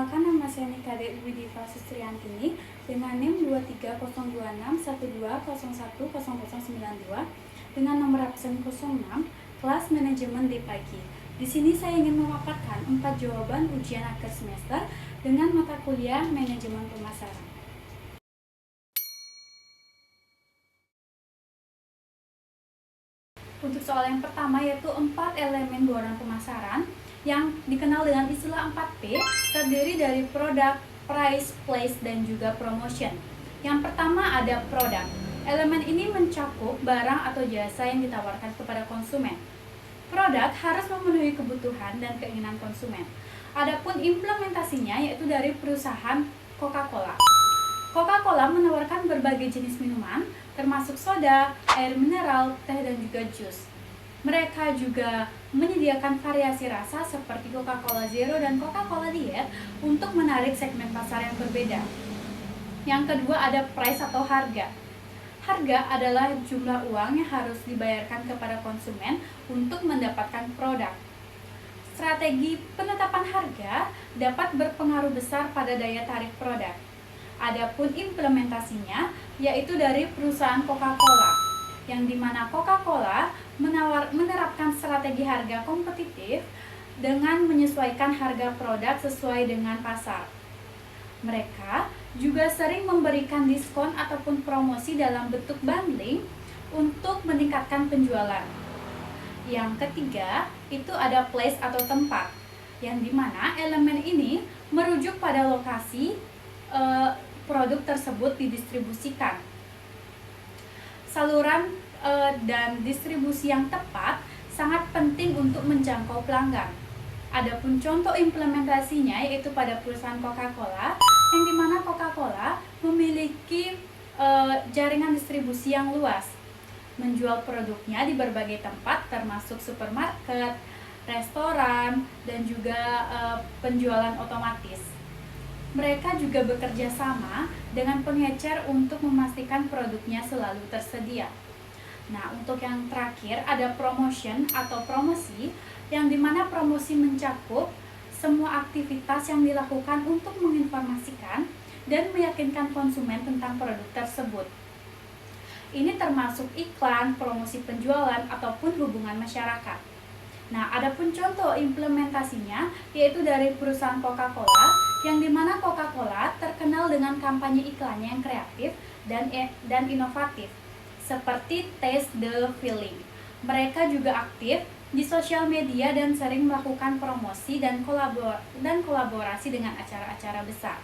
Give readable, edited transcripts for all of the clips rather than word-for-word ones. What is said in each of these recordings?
Perkenalkan, nama saya Nikade Widiva Sustriyantini dengan NIM 2302612010092 dengan nomor absen 06 kelas manajemen D-Pagi. Di sini saya ingin memaparkan 4 jawaban ujian akhir semester dengan mata kuliah manajemen pemasaran. Untuk soal yang pertama yaitu 4 elemen bauran pemasaran yang dikenal dengan istilah 4P, terdiri dari produk, price, place, dan juga promotion. Yang pertama ada produk. Elemen ini mencakup barang atau jasa yang ditawarkan kepada konsumen. Produk harus memenuhi kebutuhan dan keinginan konsumen. Adapun implementasinya yaitu dari perusahaan Coca-Cola. Coca-Cola menawarkan berbagai jenis minuman, termasuk soda, air mineral, teh, dan juga jus. Mereka juga menyediakan variasi rasa seperti Coca-Cola Zero dan Coca-Cola Diet untuk menarik segmen pasar yang berbeda. Yang kedua ada price atau harga. Harga adalah jumlah uang yang harus dibayarkan kepada konsumen untuk mendapatkan produk. Strategi penetapan harga dapat berpengaruh besar pada daya tarik produk. Adapun implementasinya yaitu dari perusahaan Coca-Cola, yang dimana Coca-Cola menerapkan strategi harga kompetitif dengan menyesuaikan harga produk sesuai dengan pasar. Mereka juga sering memberikan diskon ataupun promosi dalam bentuk bundling untuk meningkatkan penjualan. Yang ketiga itu ada place atau tempat, yang dimana elemen ini merujuk pada lokasi produk tersebut didistribusikan. Saluran dan distribusi yang tepat sangat penting untuk menjangkau pelanggan. Adapun contoh implementasinya yaitu pada perusahaan Coca-Cola, yang dimana Coca-Cola memiliki jaringan distribusi yang luas, menjual produknya di berbagai tempat termasuk supermarket, restoran, dan juga penjualan otomatis. Mereka juga bekerja sama dengan pengecer untuk memastikan produknya selalu tersedia. Nah, untuk yang terakhir ada promotion atau promosi, yang dimana promosi mencakup semua aktivitas yang dilakukan untuk menginformasikan dan meyakinkan konsumen tentang produk tersebut. Ini termasuk iklan, promosi penjualan, ataupun hubungan masyarakat. Nah, adapun contoh implementasinya yaitu dari perusahaan Coca-Cola, yang dimana Coca-Cola terkenal dengan kampanye iklannya yang kreatif dan inovatif, seperti Taste the Feeling. Mereka juga aktif di sosial media dan sering melakukan promosi dan kolaborasi dengan acara-acara besar.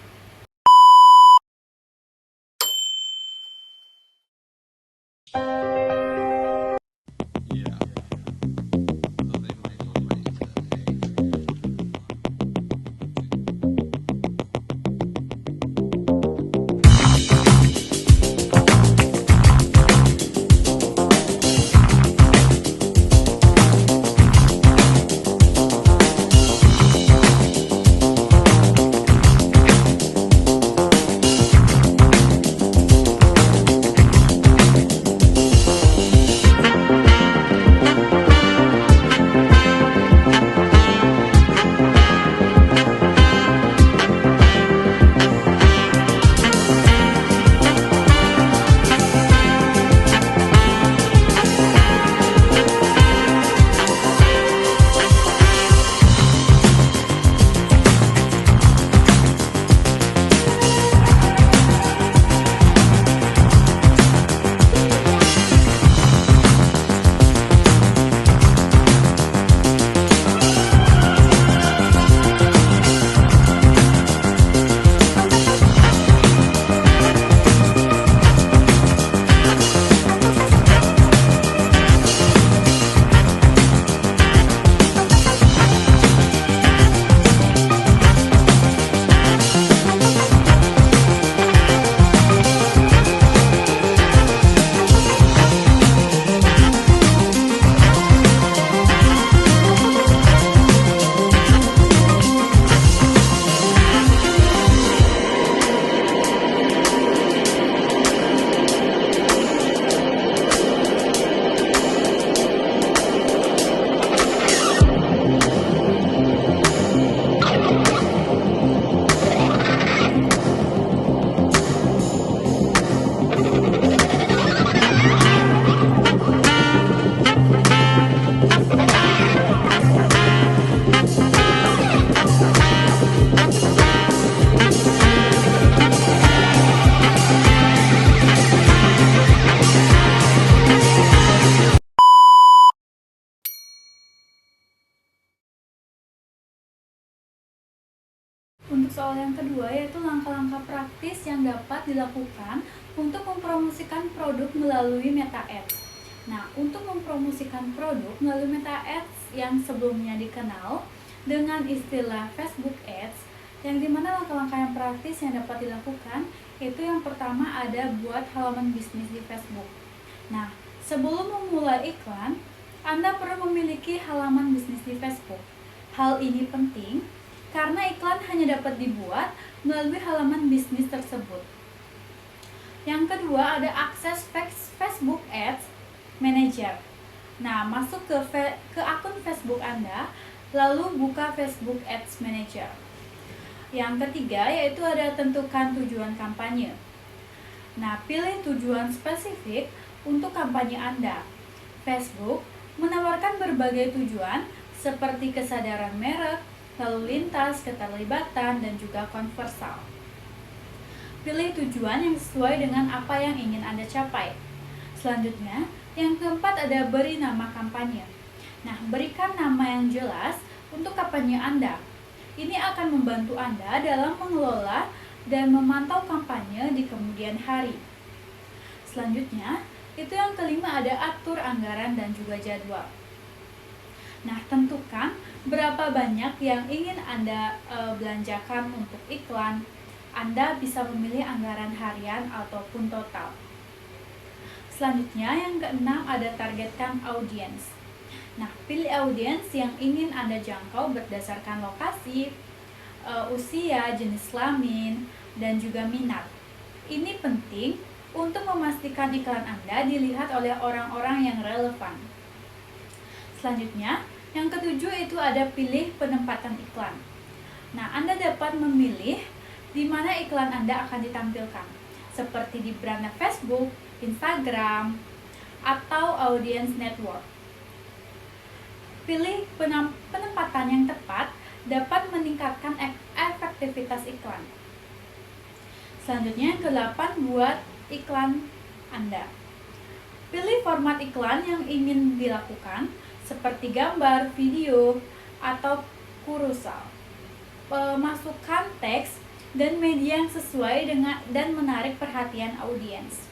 soal yang kedua yaitu langkah-langkah praktis yang dapat dilakukan untuk mempromosikan produk melalui Meta Ads. Nah, untuk mempromosikan produk melalui Meta Ads yang sebelumnya dikenal dengan istilah Facebook Ads, yang dimana langkah-langkah yang praktis yang dapat dilakukan itu yang pertama ada buat halaman bisnis di Facebook. Nah, sebelum memulai iklan, Anda perlu memiliki halaman bisnis di Facebook. Hal ini penting karena iklan hanya dapat dibuat melalui halaman bisnis tersebut. Yang kedua ada akses Facebook Ads Manager. Nah, masuk ke akun Facebook Anda, lalu buka Facebook Ads Manager. Yang ketiga yaitu ada tentukan tujuan kampanye. Nah, pilih tujuan spesifik untuk kampanye Anda. Facebook menawarkan berbagai tujuan seperti kesadaran merek, lalu lintas, keterlibatan, dan juga konversal. Pilih tujuan yang sesuai dengan apa yang ingin Anda capai. Selanjutnya, yang keempat ada beri nama kampanye. Nah, berikan nama yang jelas untuk kampanye Anda. Ini akan membantu Anda dalam mengelola dan memantau kampanye di kemudian hari. Selanjutnya, itu yang kelima ada atur anggaran dan juga jadwal. Nah, tentukan berapa banyak yang ingin Anda belanjakan untuk iklan. Anda bisa memilih anggaran harian ataupun total. Selanjutnya, yang keenam ada targetkan audiens. Nah, pilih audiens yang ingin Anda jangkau berdasarkan lokasi, usia, jenis kelamin, dan juga minat. Ini penting untuk memastikan iklan Anda dilihat oleh orang-orang yang relevan. Selanjutnya, yang ketujuh itu ada pilih penempatan iklan. Nah, Anda dapat memilih di mana iklan Anda akan ditampilkan, seperti di beranda Facebook, Instagram, atau audience network. Pilih penempatan yang tepat dapat meningkatkan efektivitas iklan. Selanjutnya yang ke-8 buat iklan Anda. Pilih format iklan yang ingin dilakukan, seperti gambar, video, atau kurusal. Masukkan teks dan media yang sesuai dengan dan menarik perhatian audiens.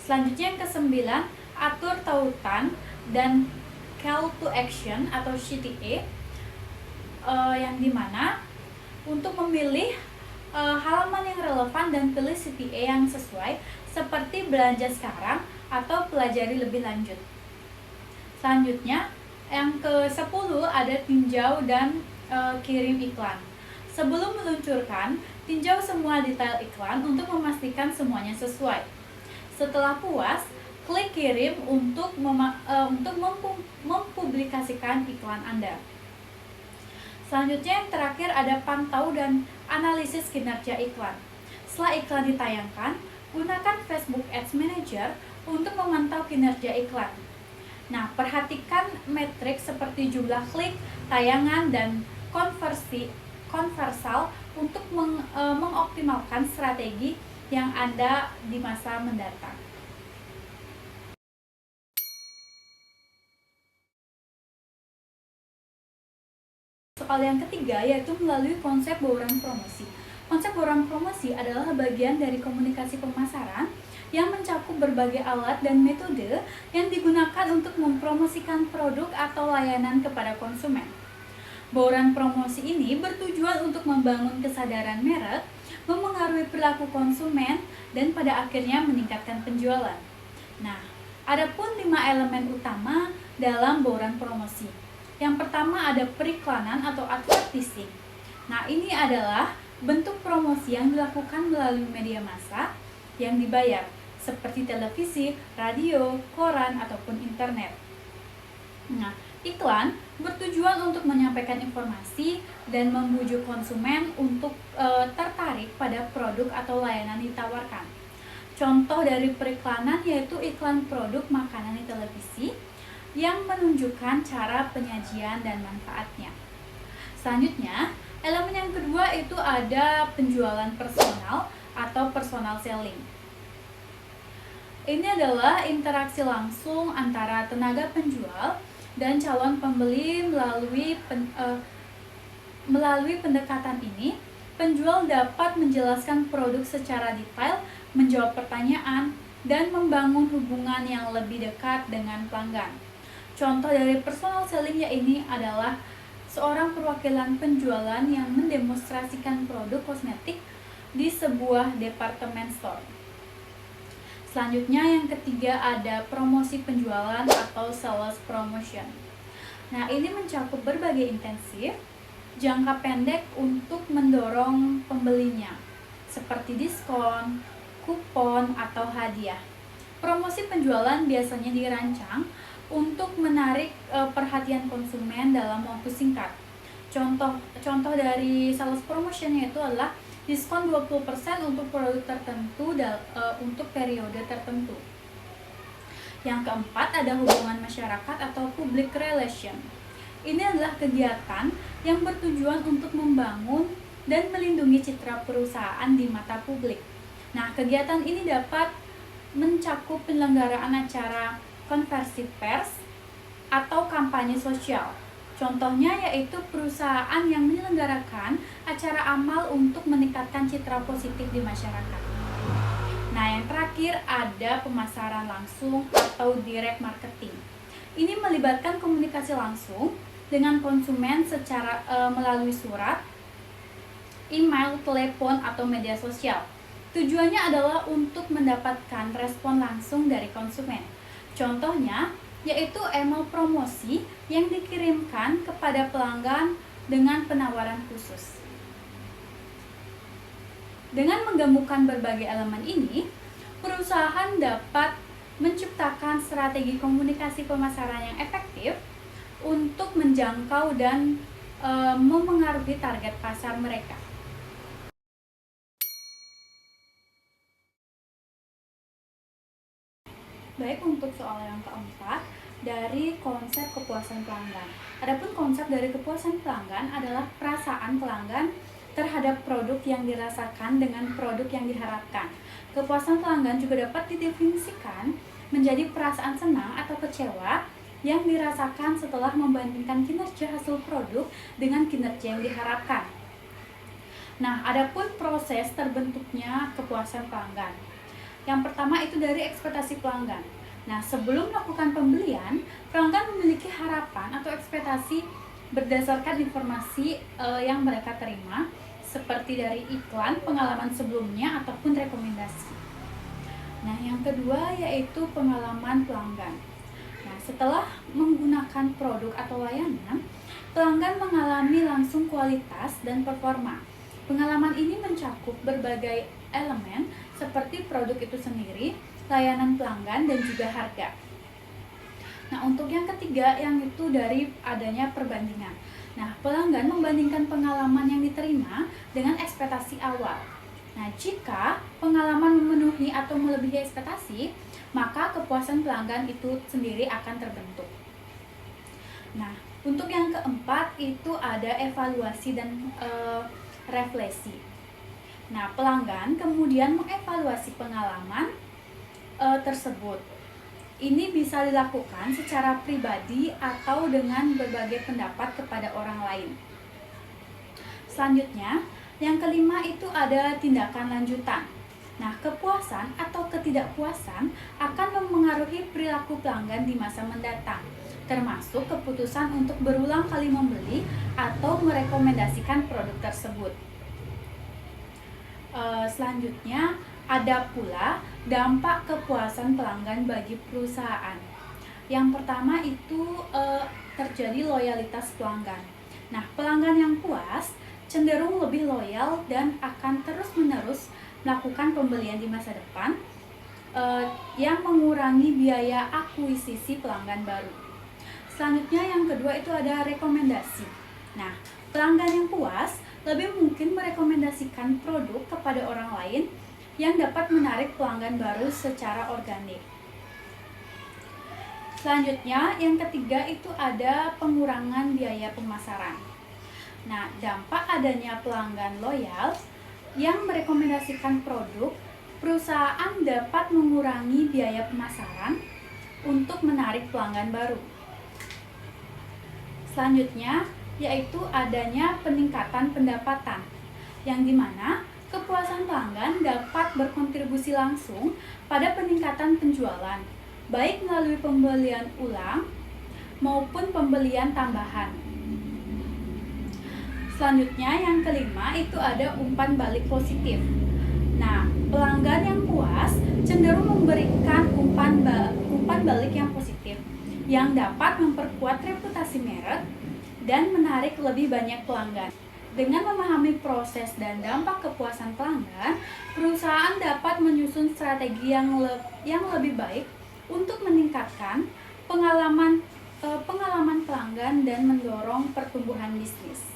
Selanjutnya yang ke-9, atur tautan dan call to action atau CTA, yang dimana untuk memilih halaman yang relevan dan pilih CTA yang sesuai, seperti belanja sekarang atau pelajari lebih lanjut. Selanjutnya yang ke-10 ada tinjau dan kirim iklan. Sebelum meluncurkan, tinjau semua detail iklan untuk memastikan semuanya sesuai. Setelah puas, klik kirim untuk mempublikasikan iklan Anda. Selanjutnya yang terakhir ada pantau dan analisis kinerja iklan. Setelah iklan ditayangkan, gunakan Facebook Ads Manager untuk memantau kinerja iklan. Nah, perhatikan metrik seperti jumlah klik, tayangan, dan konversal untuk mengoptimalkan strategi yang Anda di masa mendatang. Soal yang ketiga yaitu melalui konsep bauran promosi. Konsep bauran promosi adalah bagian dari komunikasi pemasaran yang mencakup berbagai alat dan metode yang digunakan untuk mempromosikan produk atau layanan kepada konsumen. Bauran promosi ini bertujuan untuk membangun kesadaran merek, memengaruhi perilaku konsumen, dan pada akhirnya meningkatkan penjualan. Nah, adapun 5 elemen utama dalam bauran promosi. Yang pertama ada periklanan atau advertising. Nah, ini adalah bentuk promosi yang dilakukan melalui media massa yang dibayar, seperti televisi, radio, koran, ataupun internet. Nah, iklan bertujuan untuk menyampaikan informasi dan membujuk konsumen untuk tertarik pada produk atau layanan ditawarkan. Contoh dari periklanan yaitu iklan produk makanan di televisi yang menunjukkan cara penyajian dan manfaatnya. Selanjutnya, elemen yang kedua itu ada penjualan personal atau personal selling. Ini adalah interaksi langsung antara tenaga penjual dan calon pembeli. Melalui pendekatan ini, penjual dapat menjelaskan produk secara detail, menjawab pertanyaan, dan membangun hubungan yang lebih dekat dengan pelanggan. Contoh dari personal selling ini adalah seorang perwakilan penjualan yang mendemonstrasikan produk kosmetik di sebuah departemen store. Selanjutnya yang ketiga ada promosi penjualan atau sales promotion. Nah, ini mencakup berbagai intensif jangka pendek untuk mendorong pembelinya, seperti diskon, kupon, atau hadiah. Promosi penjualan biasanya dirancang untuk menarik perhatian konsumen dalam waktu singkat. Contoh dari sales promotion yaitu adalah diskon 20% untuk produk tertentu untuk periode tertentu. Yang keempat ada hubungan masyarakat atau public relation. Ini adalah kegiatan yang bertujuan untuk membangun dan melindungi citra perusahaan di mata publik. Nah, kegiatan ini dapat mencakup penyelenggaraan acara konversi pers atau kampanye sosial. Contohnya yaitu perusahaan yang menyelenggarakan acara amal untuk meningkatkan citra positif di masyarakat. Nah, yang terakhir ada pemasaran langsung atau direct marketing. Ini melibatkan komunikasi langsung dengan konsumen secara melalui surat, email, telepon, atau media sosial. Tujuannya adalah untuk mendapatkan respon langsung dari konsumen. Contohnya yaitu email promosi yang dikirimkan kepada pelanggan dengan penawaran khusus. Dengan menggabungkan berbagai elemen ini, perusahaan dapat menciptakan strategi komunikasi pemasaran yang efektif untuk menjangkau dan memengaruhi target pasar mereka. Baik, untuk soal yang keempat dari konsep kepuasan pelanggan. Adapun konsep dari kepuasan pelanggan adalah perasaan pelanggan terhadap produk yang dirasakan dengan produk yang diharapkan. Kepuasan pelanggan juga dapat didefinisikan menjadi perasaan senang atau kecewa yang dirasakan setelah membandingkan kinerja hasil produk dengan kinerja yang diharapkan. Nah, adapun proses terbentuknya kepuasan pelanggan. Yang pertama itu dari ekspektasi pelanggan. Nah, sebelum melakukan pembelian, pelanggan memiliki harapan atau ekspektasi berdasarkan informasi yang mereka terima, seperti dari iklan, pengalaman sebelumnya, ataupun rekomendasi. Nah, yang kedua yaitu pengalaman pelanggan. Nah, setelah menggunakan produk atau layanan, pelanggan mengalami langsung kualitas dan performa. Pengalaman ini mencakup berbagai elemen seperti produk itu sendiri, layanan pelanggan, dan juga harga. Nah, untuk yang ketiga yang itu dari adanya perbandingan. Nah, pelanggan membandingkan pengalaman yang diterima dengan ekspektasi awal. Nah, jika pengalaman memenuhi atau melebihi ekspektasi, maka kepuasan pelanggan itu sendiri akan terbentuk. Nah, untuk yang keempat itu ada evaluasi dan refleksi. Nah, pelanggan kemudian mengevaluasi pengalaman tersebut. Ini bisa dilakukan secara pribadi atau dengan berbagai pendapat kepada orang lain. Selanjutnya, yang kelima itu ada tindakan lanjutan. Nah, kepuasan atau ketidakpuasan akan mempengaruhi perilaku pelanggan di masa mendatang, termasuk keputusan untuk berulang kali membeli atau merekomendasikan produk tersebut. Selanjutnya, ada pula dampak kepuasan pelanggan bagi perusahaan. Yang pertama itu terjadi loyalitas pelanggan. Nah, pelanggan yang puas cenderung lebih loyal dan akan terus-menerus melakukan pembelian di masa depan, yang mengurangi biaya akuisisi pelanggan baru. Selanjutnya yang kedua itu ada rekomendasi. Nah, pelanggan yang puas lebih mungkin merekomendasikan produk kepada orang lain yang dapat menarik pelanggan baru secara organik. Selanjutnya, yang ketiga itu ada pengurangan biaya pemasaran. Nah, dampak adanya pelanggan loyal yang merekomendasikan produk, perusahaan dapat mengurangi biaya pemasaran untuk menarik pelanggan baru. Selanjutnya, yaitu adanya peningkatan pendapatan. yang dimana kepuasan pelanggan dapat berkontribusi langsung pada peningkatan penjualan, baik melalui pembelian ulang maupun pembelian tambahan. Selanjutnya yang kelima itu ada umpan balik positif. Nah, pelanggan yang puas cenderung memberikan umpan balik yang positif yang dapat memperkuat reputasi merek dan menarik lebih banyak pelanggan. Dengan memahami proses dan dampak kepuasan pelanggan, perusahaan dapat menyusun strategi yang lebih baik untuk meningkatkan pengalaman pelanggan dan mendorong pertumbuhan bisnis.